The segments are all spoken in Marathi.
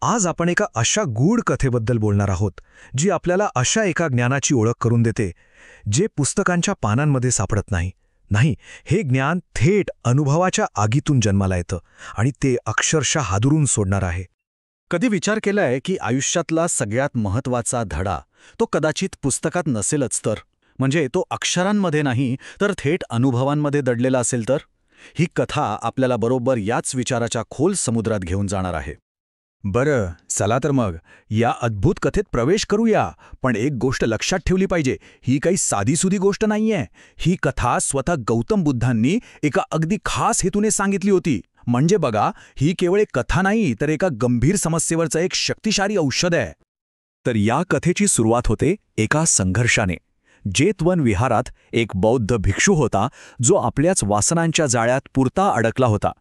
आज आपण एका अशा गूढ कथेबद्दल बोलणार आहोत जी आपल्याला अशा एका ज्ञानाची ओळख करून देते जे पुस्तकांच्या पानांमध्ये सापडत नाही. नाही, हे ज्ञान थेट अनुभवाच्या आगीतून जन्माला येतं आणि ते अक्षरशः हादरून सोडणार आहे. कधी विचार केलाय की आयुष्यातला सगळ्यात महत्त्वाचा धडा तो कदाचित पुस्तकात नसेलच तर, म्हणजे तो अक्षरांमध्ये नाही तर थेट अनुभवांमध्ये दडलेला असेल तर? ही कथा आपल्याला बरोबर याच विचाराच्या खोल समुद्रात घेऊन जाणार आहे. बरं, चला तर मग या अद्भुत कथेत प्रवेश करूया. पण एक गोष्ट लक्षात ठेवली पाहिजे, ही काही साधीसुधी गोष्ट नाहीये. ही कथा स्वतः गौतम बुद्धांनी एका अगदी खास हेतूने सांगितली होती. म्हणजे बघा, ही केवळ एक कथा नाही तर एका गंभीर समस्येवरचं एक शक्तिशाली औषध आहे. तर या कथेची सुरुवात होते एका संघर्षाने. जेतवन विहारात एक बौद्ध भिक्षू होता जो आपल्याच वासनांच्या जाळ्यात पुरता अडकला होता.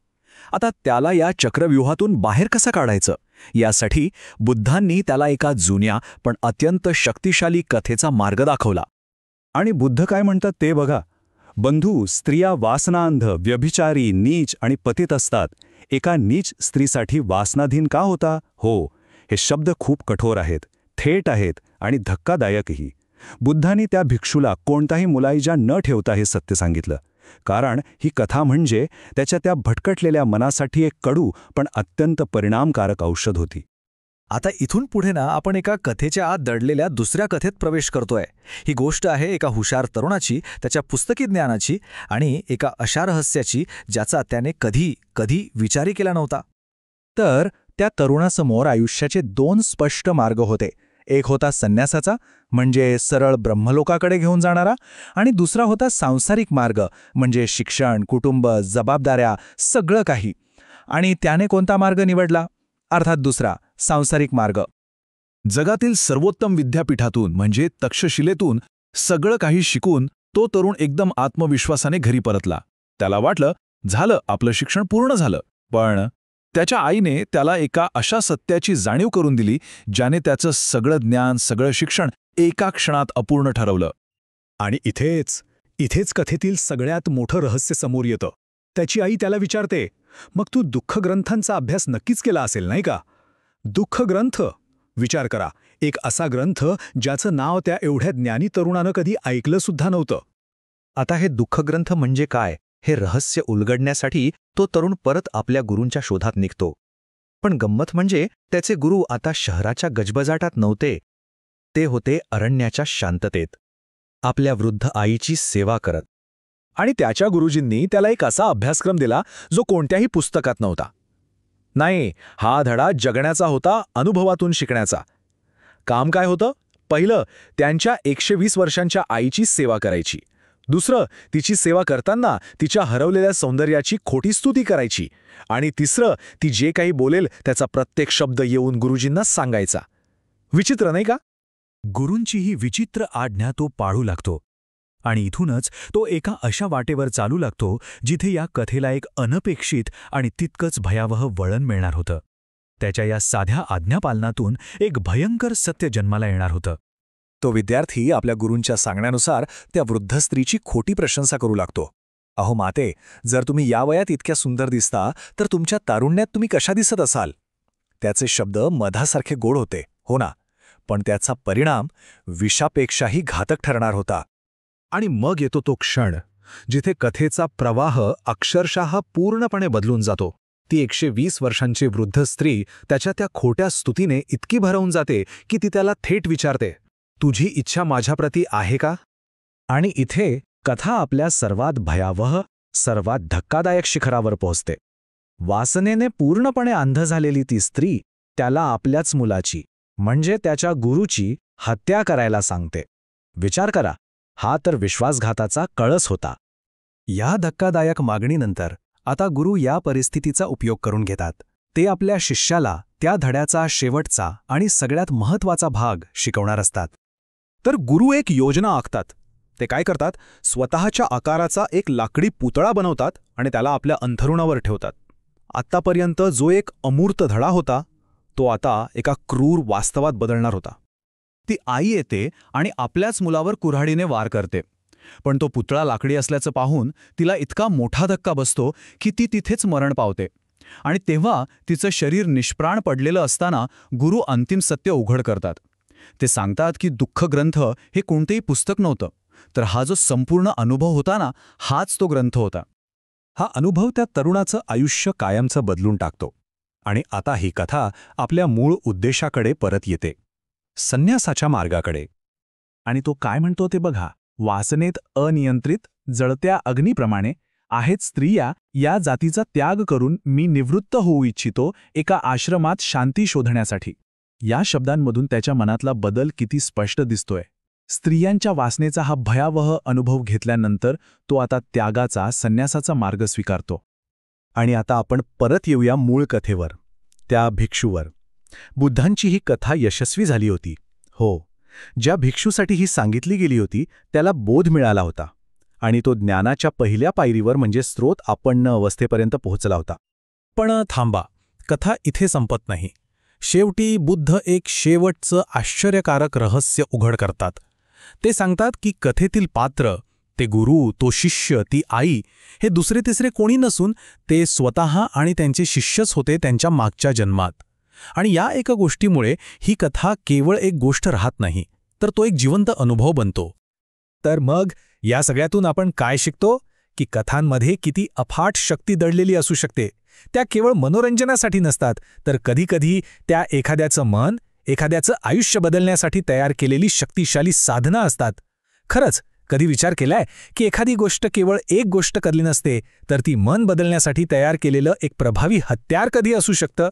आता त्याला या चक्रव्यूहातून बाहेर कसं काढायचं, यासाठी बुद्धांनी त्याला एका जुन्या पण अत्यंत शक्तिशाली कथेचा मार्ग दाखवला. आणि बुद्ध काय म्हणतात ते बघा. बंधू, स्त्रिया वासनांध, व्यभिचारी, नीच आणि पतित असतात. एका नीच स्त्रीसाठी वासनाधीन का होता? हो, हे शब्द खूप कठोर आहेत, थेट आहेत आणि धक्कादायकही. बुद्धांनी त्या भिक्षूला कोणताही मुलायजा न ठेवता हे सत्य सांगितलं, कारण ही कथा म्हणजे त्याच्या त्या भटकटलेल्या मनासाठी एक कडू पण अत्यंत परिणामकारक औषध होती. आता इथून पुढे ना आपण एका कथेच्या आत दडलेल्या दुसऱ्या कथेत प्रवेश करतोय. ही गोष्ट आहे एका हुशार तरुणाची, त्याच्या पुस्तकी ज्ञानाची आणि एका अशा रहस्याची ज्याचा त्याने कधी विचारही केला नव्हता. तर त्या तरुणासमोर आयुष्याचे दोन स्पष्ट मार्ग होते. एक होता संन्यासाचा, म्हणजे सरळ ब्रह्मलोकाकडे घेऊन जाणारा, आणि दुसरा होता सांसारिक मार्ग, म्हणजे शिक्षण, कुटुंब, जबाबदाऱ्या, सगळं काही. आणि त्याने कोणता मार्ग निवडला? अर्थात दुसरा, सांसारिक मार्ग. जगातील सर्वोत्तम विद्यापीठातून म्हणजे तक्षशिलेतून सगळं काही शिकून तो तरुण एकदम आत्मविश्वासाने घरी परतला. त्याला वाटलं, झालं, आपलं शिक्षण पूर्ण झालं. पण त्याच्या आईने त्याला एका अशा सत्याची जाणीव करून दिली ज्याने त्याचं सगळं ज्ञान, सगळं शिक्षण एका क्षणात अपूर्ण ठरवलं. आणि इथेच कथेतील सगळ्यात मोठं रहस्य समोर येतं. त्याची आई त्याला विचारते, मग तू दुःखग्रंथांचा अभ्यास नक्कीच केला असेल नाही का? दुःखग्रंथ, विचार करा, एक असा ग्रंथ ज्याचं नाव त्या एवढ्या ज्ञानी तरुणानं कधी ऐकलं सुद्धा नव्हतं. आता हे दुःखग्रंथ म्हणजे काय हे रहस्य उलगडण्यासाठी तो तरुण परत आपल्या गुरूंच्या शोधात निघतो. पण गंमत म्हणजे त्याचे गुरु आता शहराच्या गजबजाटात नव्हते. ते होते अरण्याच्या शांततेत, आपल्या वृद्ध आईची सेवा करत. आणि त्याच्या गुरुजींनी त्याला एक असा अभ्यासक्रम दिला जो कोणत्याही पुस्तकात नव्हता. नाही, हा धडा जगण्याचा होता, अनुभवातून शिकण्याचा. काम काय होतं? पहिलं, त्यांच्या 120 वर्षांच्या आईची सेवा करायची. दुसरं, तिची सेवा करताना तिच्या हरवलेल्या सौंदर्याची खोटी स्तुती करायची. आणि तिसरं, ती जे काही बोलेल त्याचा प्रत्येक शब्द येऊन गुरुजींना सांगायचा. विचित्र नाही का? गुरूंची ही विचित्र आज्ञा तो पाळू लागतो. आणि इथूनच तो एका अशा वाटेवर चालू लागतो जिथे या कथेला एक अनपेक्षित आणि तितकंच भयावह वळण मिळणार होतं. त्याच्या या साध्या आज्ञापालनातून एक भयंकर सत्य जन्माला येणार होतं. तो विद्यार्थी आपल्या गुरूंच्या सांगण्यानुसार त्या वृद्ध स्त्रीची खोटी प्रशंसा करू लागतो. अहो माते, जर तुम्ही या वयात इतक्या सुंदर दिसता तर तुमच्या तारुण्यात तुम्ही कशा दिसत असाल? त्याचे शब्द मधासारखे गोड होते, हो ना, पण त्याचा परिणाम विषापेक्षाही घातक ठरणार होता. आणि मग येतो तो क्षण जिथे कथेचा प्रवाह अक्षरशः पूर्णपणे बदलून जातो. ती 120 वर्षांची वृद्ध स्त्री त्याच्या त्या खोट्या स्तुतीने इतकी भरवून जाते की ती त्याला थेट विचारते, तुझी इच्छा माझ्याप्रती आहे का? आणि इथे कथा आपल्या सर्वात भयावह, सर्वात धक्कादायक शिखरावर पोहोचते. वासनेने पूर्णपणे अंध झालेली ती स्त्री त्याला आपल्याच मुलाची, म्हणजे त्याच्या गुरूची हत्या करायला सांगते. विचार करा, हा तर विश्वासघाताचा कळस होता. या धक्कादायक मागणीनंतर आता गुरु या परिस्थितीचा उपयोग करून घेतात. ते आपल्या शिष्याला त्या धड्याचा शेवटचा आणि सगळ्यात महत्त्वाचा भाग शिकवणार असतात. तर गुरु एक योजना आखतात. ते काय करतात? स्वतःच्या आकाराचा एक लाकडी पुतळा बनवतात आणि त्याला आपल्या अंथरुणावर ठेवतात. आत्तापर्यंत जो एक अमूर्त धडा होता तो आता एका क्रूर वास्तवात बदलणार होता. ती आई येते आणि आपल्याच मुलावर कुऱ्हाडीने वार करते. पण तो पुतळा लाकडी असल्याचं पाहून तिला इतका मोठा धक्का बसतो की ती तिथेच मरण पावते. आणि तेव्हा तिचं शरीर निष्प्राण पडलेलं असताना गुरु अंतिम सत्य उघड करतात. ते सांगतात की दुःख ग्रंथ हे कोणतेही पुस्तक नव्हतं, तर हा जो संपूर्ण अनुभव होता ना, हाच तो ग्रंथ होता. हा अनुभव त्या तरुणाचं आयुष्य कायमचं बदलून टाकतो. आणि आता ही कथा आपल्या मूळ उद्देशाकडे परत येते, संन्यासाच्या मार्गाकडे. आणि तो काय म्हणतो ते बघा, वासनेत अनियंत्रित जळत्या अग्नीप्रमाणे आहेत स्त्रिया, या जातीचा त्याग करून मी निवृत्त होऊ इच्छितो एका आश्रमात शांती शोधण्यासाठी. या शब्दांमधून त्याच्या मनातला बदल किती स्पष्ट दिसतोय. स्त्रियांच्या वासनेचा हा भयावह अनुभव घेतल्यानंतर तो आता त्यागाचा, संन्यासाचा मार्ग स्वीकारतो. आणि आता आपण परत येऊया मूळ कथेवर, त्या भिक्षूवर. बुद्धांची ही कथा यशस्वी झाली होती. हो, ज्या भिक्षूसाठी ही सांगितली गेली होती त्याला बोध मिळाला होता आणि तो ज्ञानाच्या पहिल्या पायरीवर म्हणजे स्रोत आपन्न अवस्थेपर्यंत पोहोचला होता. पण थांबा, कथा इथे संपत नाही. शेवटी बुद्ध एक शेवटचं आश्चर्यकारक रहस्य उघड करतात. ते सांगतात की कथेतील पात्र, ते गुरु, तो शिष्य, ती आई, हे दुसरे तिसरे कोणी नसून ते स्वतः आणि त्यांचे शिष्यच होते त्यांच्या मागच्या जन्मात. आणि या एका गोष्टीमुळे ही कथा केवळ एक गोष्ट राहत नाही, तर तो एक जिवंत अनुभव बनतो. तर मग या सगळ्यातून आपण काय शिकतो? की कथांमध्ये किती अफाट शक्ती दडलेली असू शकते. त्या केवळ मनोरंजनासाठी नसतात, तर कधीकधी त्या एखाद्याचं मन, एखाद्याचं आयुष्य बदलण्यासाठी तयार केलेली शक्तिशाली साधनं असतात. खरंच कधी विचार केलाय की एखादी गोष्ट केवळ एक गोष्ट करली नसते, तर ती मन बदलण्यासाठी तयार केलेलं एक प्रभावी हत्यार कधी असू शकतं?